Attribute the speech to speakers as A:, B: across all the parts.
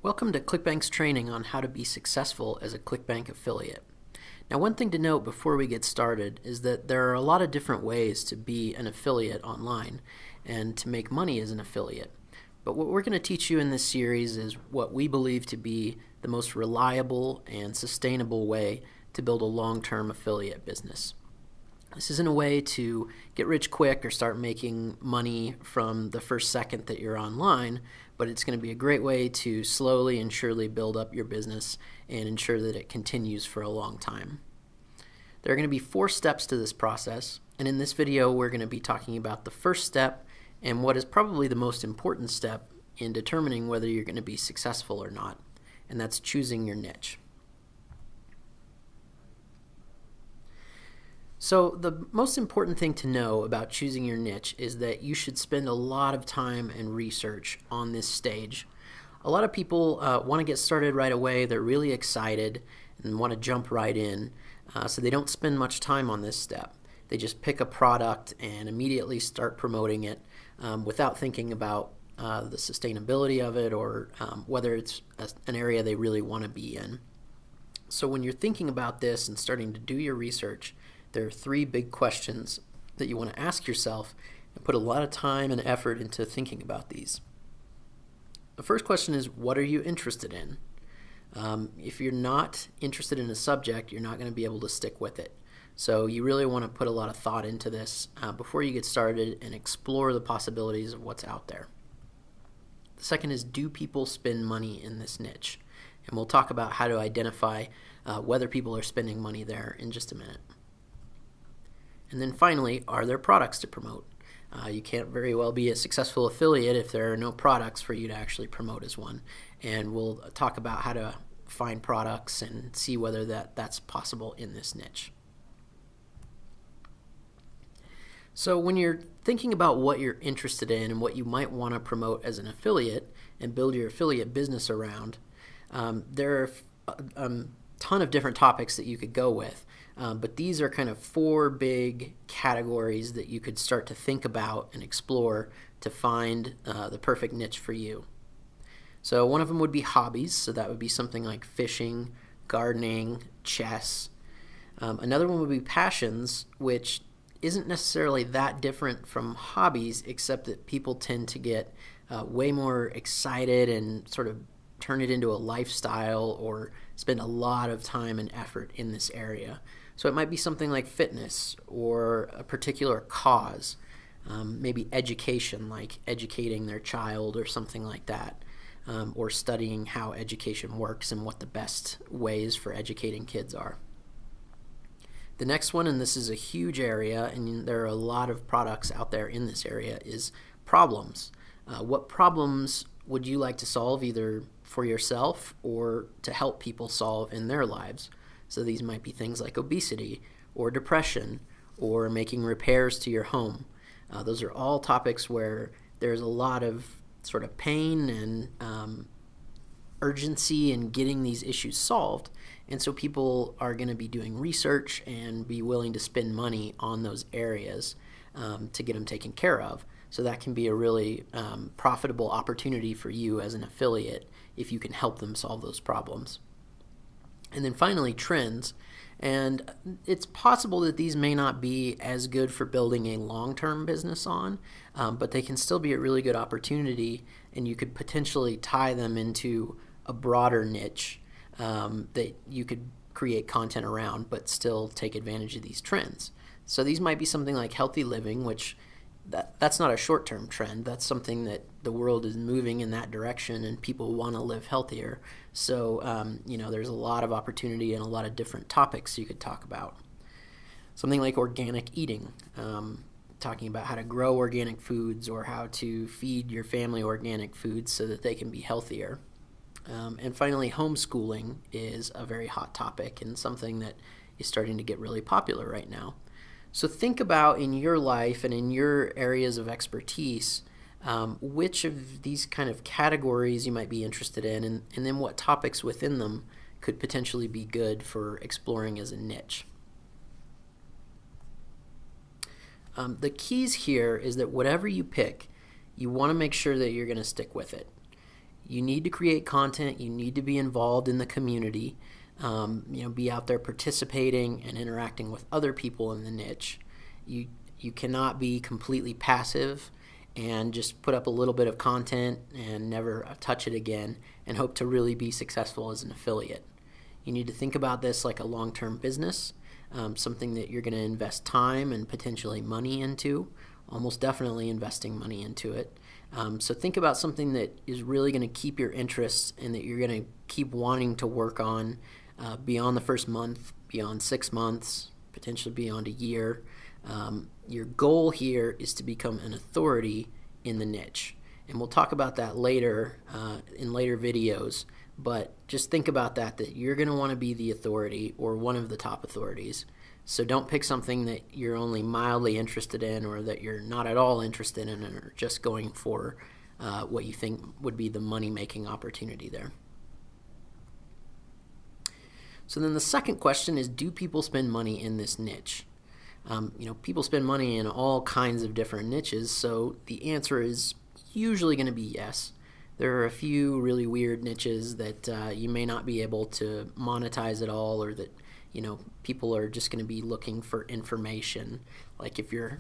A: Welcome to ClickBank's training on how to be successful as a ClickBank affiliate. Now, one thing to note before we get started is that there are a lot of different ways to be an affiliate online and to make money as an affiliate. But what we're going to teach you in this series is what we believe to be the most reliable and sustainable way to build a long-term affiliate business. This isn't a way to get rich quick or start making money from the first second that you're online, but it's going to be a great way to slowly and surely build up your business and ensure that it continues for a long time. There are going to be 4 steps to this process, and in this video we're going to be talking about the first step and what is probably the most important step in determining whether you're going to be successful or not, and that's choosing your niche. So the most important thing to know about choosing your niche is that you should spend a lot of time and research on this stage. A lot of people want to get started right away. They're really excited and want to jump right in, so they don't spend much time on this step. They just pick a product and immediately start promoting it without thinking about the sustainability of it or whether it's an area they really want to be in. So when you're thinking about this and starting to do your research, there are 3 big questions that you want to ask yourself and put a lot of time and effort into thinking about these. The first question is, what are you interested in? If you're not interested in a subject, you're not going to be able to stick with it. So you really want to put a lot of thought into this before you get started and explore the possibilities of what's out there. The second is, do people spend money in this niche? And we'll talk about how to identify whether people are spending money there in just a minute. And then finally, are there products to promote? You can't very well be a successful affiliate if there are no products for you to actually promote as one. And we'll talk about how to find products and see whether that's possible in this niche. So when you're thinking about what you're interested in and what you might want to promote as an affiliate and build your affiliate business around, there are a ton of different topics that you could go with. But these are kind of 4 big categories that you could start to think about and explore to find the perfect niche for you. So one of them would be hobbies, so that would be something like fishing, gardening, chess. Another one would be passions, which isn't necessarily that different from hobbies, except that people tend to get way more excited and sort of turn it into a lifestyle or spend a lot of time and effort in this area. So it might be something like fitness or a particular cause, maybe education, like educating their child or something like that, or studying how education works and what the best ways for educating kids are. The next one, and this is a huge area, and there are a lot of products out there in this area, is problems. What problems would you like to solve either for yourself or to help people solve in their lives? So these might be things like obesity or depression or making repairs to your home. Those are all topics where there's a lot of sort of pain and urgency in getting these issues solved. And so people are going to be doing research and be willing to spend money on those areas to get them taken care of. So that can be a really profitable opportunity for you as an affiliate if you can help them solve those problems. And then finally, trends. And it's possible that these may not be as good for building a long-term business on, but they can still be a really good opportunity, and you could potentially tie them into a broader niche that you could create content around but still take advantage of these trends. So these might be something like healthy living, which that's not a short-term trend. That's something that the world is moving in that direction and people want to live healthier. So, there's a lot of opportunity and a lot of different topics you could talk about. Something like organic eating, talking about how to grow organic foods or how to feed your family organic foods so that they can be healthier. And finally, homeschooling is a very hot topic and something that is starting to get really popular right now. So think about in your life and in your areas of expertise, which of these kind of categories you might be interested in, and then what topics within them could potentially be good for exploring as a niche. The keys here is that whatever you pick, you want to make sure that you're going to stick with it. You need to create content. You need to be involved in the community. Be out there participating and interacting with other people in the niche. You cannot be completely passive and just put up a little bit of content and never touch it again and hope to really be successful as an affiliate. You need to think about this like a long-term business, something that you're going to invest time and potentially money into, almost definitely investing money into it. So think about something that is really going to keep your interests and that you're going to keep wanting to work on beyond the first month, beyond 6 months, potentially beyond a year. Your goal here is to become an authority in the niche. And we'll talk about that later in later videos. But just think about that you're going to want to be the authority or one of the top authorities. So don't pick something that you're only mildly interested in or that you're not at all interested in and are just going for what you think would be the money-making opportunity there. So then the second question is, do people spend money in this niche? People spend money in all kinds of different niches, so the answer is usually going to be yes. There are a few really weird niches that you may not be able to monetize at all, or that people are just going to be looking for information. Like if you're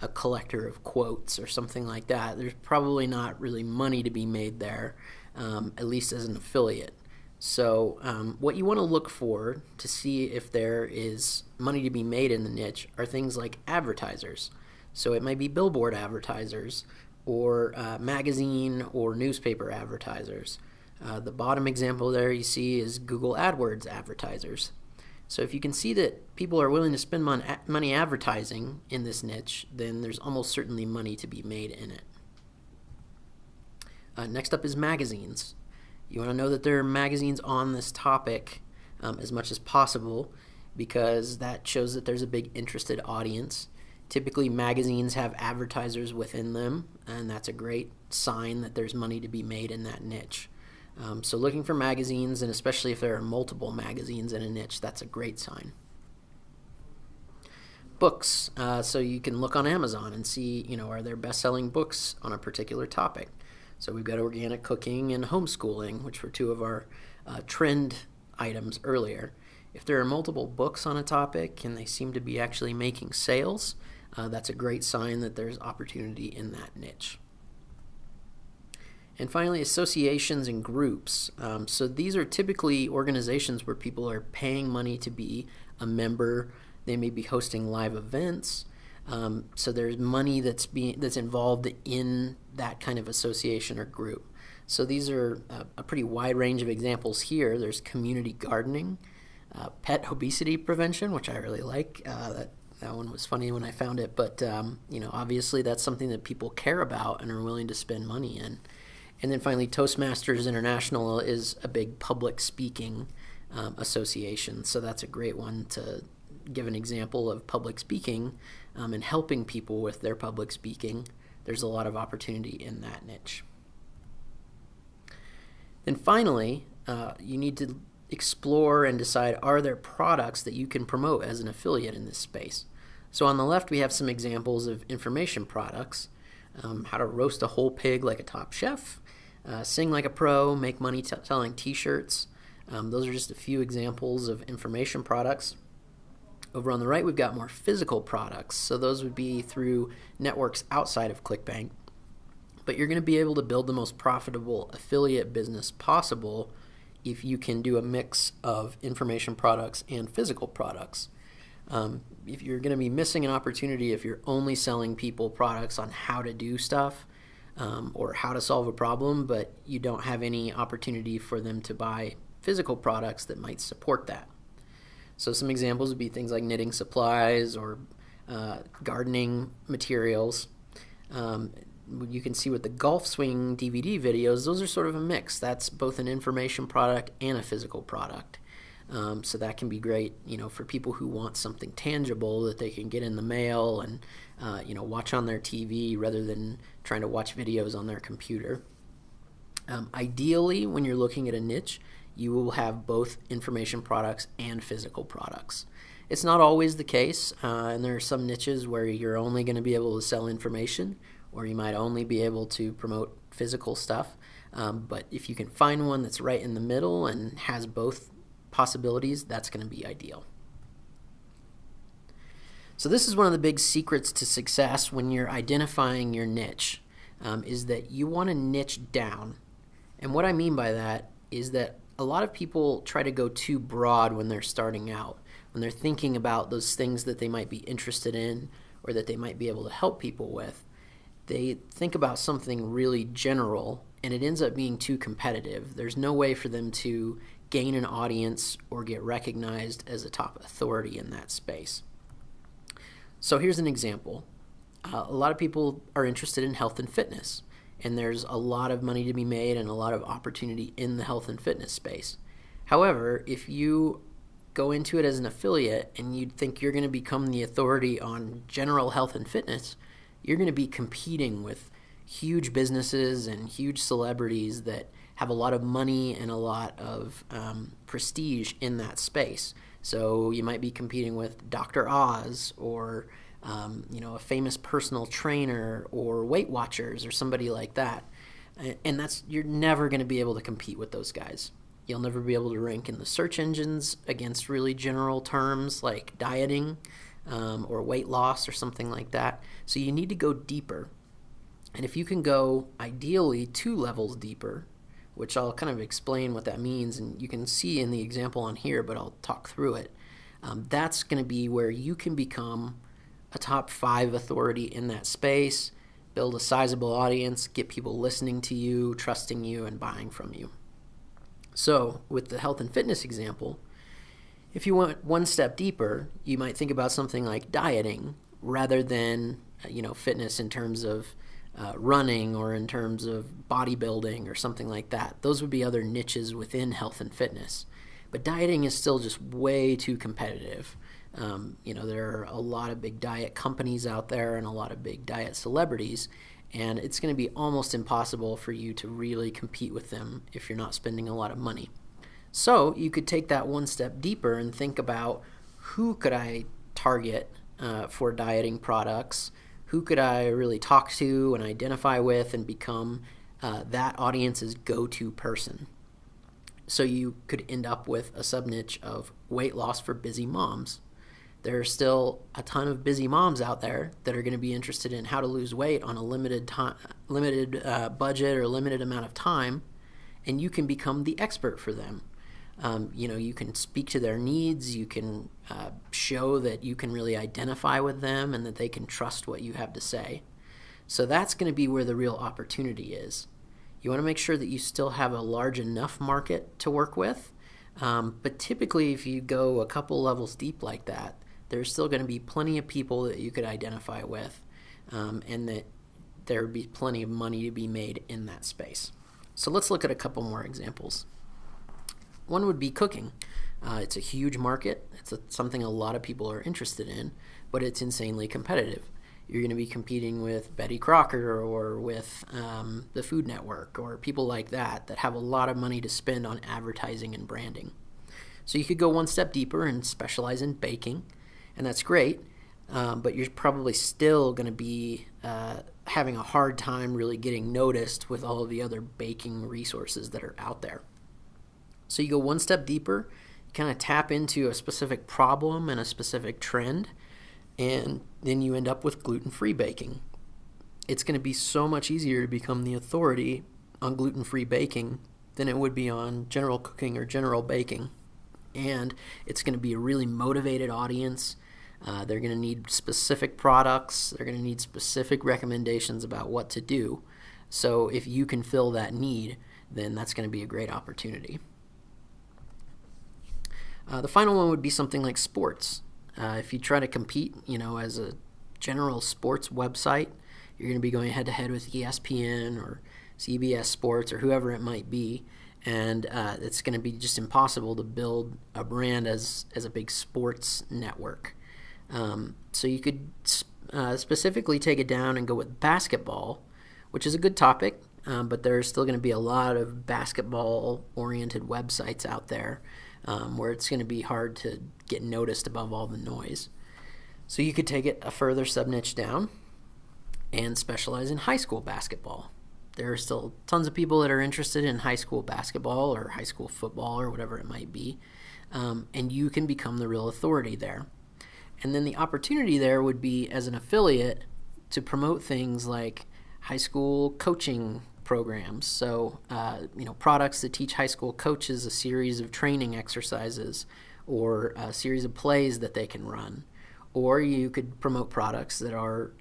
A: a collector of quotes or something like that, there's probably not really money to be made there, at least as an affiliate. So what you want to look for to see if there is money to be made in the niche are things like advertisers. So it might be billboard advertisers or magazine or newspaper advertisers. The bottom example there you see is Google AdWords advertisers. So if you can see that people are willing to spend money advertising in this niche, then there's almost certainly money to be made in it. Next up is magazines. You want to know that there are magazines on this topic as much as possible, because that shows that there's a big interested audience. Typically magazines have advertisers within them, and that's a great sign that there's money to be made in that niche. So looking for magazines, and especially if there are multiple magazines in a niche, that's a great sign. Books. So you can look on Amazon and see, are there best-selling books on a particular topic. So we've got organic cooking and homeschooling, which were two of our trend items earlier. If there are multiple books on a topic and they seem to be actually making sales, that's a great sign that there's opportunity in that niche. And finally, associations and groups. So these are typically organizations where people are paying money to be a member. They may be hosting live events. So there's money that's involved in that kind of association or group. So these are a pretty wide range of examples here. There's community gardening, pet obesity prevention, which I really like. That one was funny when I found it, but obviously that's something that people care about and are willing to spend money in. And then finally, Toastmasters International is a big public speaking association, so that's a great one to give an example of public speaking and helping people with their public speaking. There's a lot of opportunity in that niche. Then finally, you need to explore and decide, are there products that you can promote as an affiliate in this space? So on the left, we have some examples of information products. How to roast a whole pig like a top chef, sing like a pro, make money selling t-shirts. Those are just a few examples of information products. Over on the right, we've got more physical products. So those would be through networks outside of ClickBank. But you're going to be able to build the most profitable affiliate business possible if you can do a mix of information products and physical products. If you're going to be missing an opportunity if you're only selling people products on how to do stuff or how to solve a problem, but you don't have any opportunity for them to buy physical products that might support that. So some examples would be things like knitting supplies or gardening materials. You can see with the golf swing DVD videos, those are sort of a mix. That's both an information product and a physical product. So that can be great, for people who want something tangible that they can get in the mail and, watch on their TV rather than trying to watch videos on their computer. Ideally, when you're looking at a niche, you will have both information products and physical products. It's not always the case, and there are some niches where you're only going to be able to sell information, or you might only be able to promote physical stuff. But if you can find one that's right in the middle and has both possibilities, that's going to be ideal. So this is one of the big secrets to success when you're identifying your niche, is that you want to niche down. And what I mean by that is that a lot of people try to go too broad when they're starting out, when they're thinking about those things that they might be interested in or that they might be able to help people with. They think about something really general, and it ends up being too competitive. There's no way for them to gain an audience or get recognized as a top authority in that space. So here's an example. A lot of people are interested in health and fitness, and there's a lot of money to be made and a lot of opportunity in the health and fitness space. However, if you go into it as an affiliate and you think you're going to become the authority on general health and fitness, you're going to be competing with huge businesses and huge celebrities that have a lot of money and a lot of prestige in that space. So you might be competing with Dr. Oz or a famous personal trainer or Weight Watchers or somebody like that. And you're never going to be able to compete with those guys. You'll never be able to rank in the search engines against really general terms like dieting or weight loss or something like that. So you need to go deeper. And if you can go ideally 2 levels deeper, which I'll kind of explain what that means, and you can see in the example on here, but I'll talk through it. That's going to be where you can become a top 5 authority in that space, build a sizable audience, get people listening to you, trusting you, and buying from you. So with the health and fitness example, if you went one step deeper, you might think about something like dieting rather than fitness in terms of running or in terms of bodybuilding or something like that. Those would be other niches within health and fitness. But dieting is still just way too competitive. There are a lot of big diet companies out there and a lot of big diet celebrities, and it's going to be almost impossible for you to really compete with them if you're not spending a lot of money. So you could take that one step deeper and think about, who could I target for dieting products? Who could I really talk to and identify with and become that audience's go-to person? So you could end up with a sub-niche of weight loss for busy moms. There are still a ton of busy moms out there that are going to be interested in how to lose weight on a limited budget or limited amount of time, and you can become the expert for them. You can speak to their needs, you can show that you can really identify with them and that they can trust what you have to say. So that's going to be where the real opportunity is. You want to make sure that you still have a large enough market to work with, but typically if you go a couple levels deep like that, there's still going to be plenty of people that you could identify with, and that there would be plenty of money to be made in that space. So let's look at a couple more examples. One would be cooking. It's a huge market. It's something a lot of people are interested in, but it's insanely competitive. You're going to be competing with Betty Crocker or with the Food Network or people like that have a lot of money to spend on advertising and branding. So you could go one step deeper and specialize in baking, and that's great, but you're probably still going to be having a hard time really getting noticed with all of the other baking resources that are out there. So you go one step deeper, you kind of tap into a specific problem and a specific trend, and then you end up with gluten-free baking. It's going to be so much easier to become the authority on gluten-free baking than it would be on general cooking or general baking. And it's going to be a really motivated audience. They're going to need specific products. They're going to need specific recommendations about what to do. So if you can fill that need, then that's going to be a great opportunity. The final one would be something like sports. If you try to compete, as a general sports website, you're going to be going head-to-head with ESPN or CBS Sports or whoever it might be, and it's going to be just impossible to build a brand as a big sports network. So you could specifically take it down and go with basketball, which is a good topic, but there's still going to be a lot of basketball-oriented websites out there where it's going to be hard to get noticed above all the noise. So you could take it a further sub-niche down and specialize in high school basketball. There are still tons of people that are interested in high school basketball or high school football or whatever it might be, and you can become the real authority there. And then the opportunity there would be, as an affiliate, to promote things like high school coaching programs. So, products that teach high school coaches a series of training exercises or a series of plays that they can run. Or you could promote products that are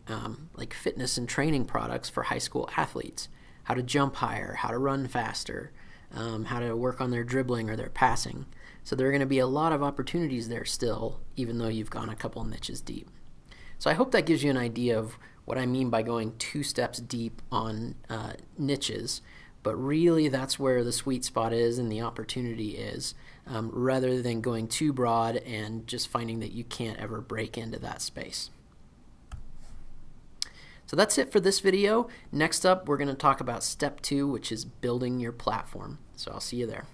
A: like fitness and training products for high school athletes. How to jump higher, how to run faster, how to work on their dribbling or their passing. So there are going to be a lot of opportunities there still, even though you've gone a couple niches deep. So I hope that gives you an idea of what I mean by going 2 steps deep on niches. But really that's where the sweet spot is and the opportunity is, rather than going too broad and just finding that you can't ever break into that space. So that's it for this video. Next up, we're going to talk about step 2, which is building your platform. So I'll see you there.